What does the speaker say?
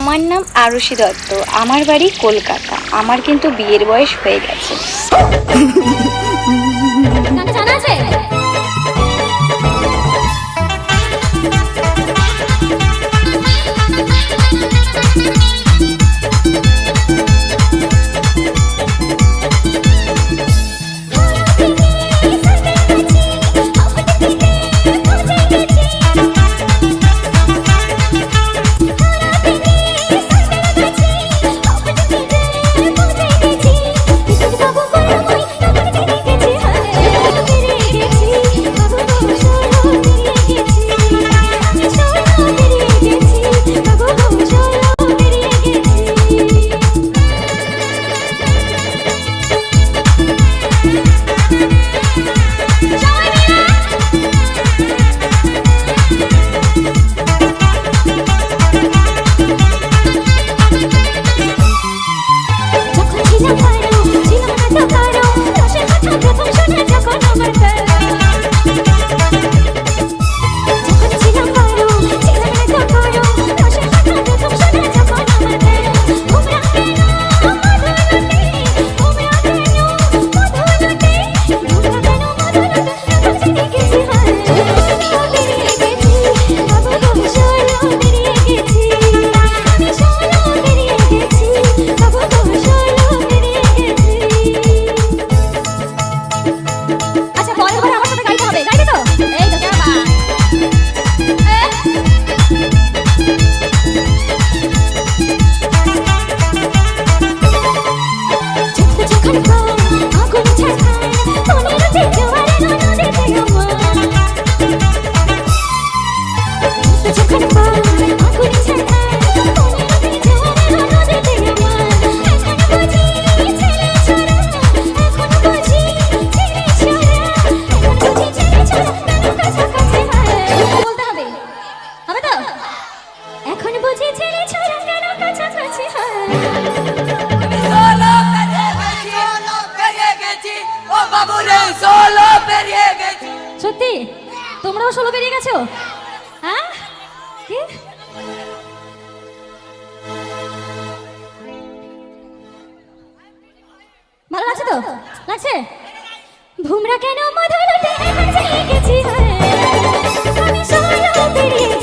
আমার নাম আরুষি দত্ত, আমার বাড়ি কলকাতা। আমার কিন্তু বিয়ের বয়স হয়ে গেছে। জানা আছে? সত্যি তোমরাও 16 পেরিয়ে গেছো? হ্যাঁ, কি ভালো লাগছে তো? লাগছে? ভুমরা কেন মধুরতে এখন জেগে গেছি, আমি 16 পেরিয়ে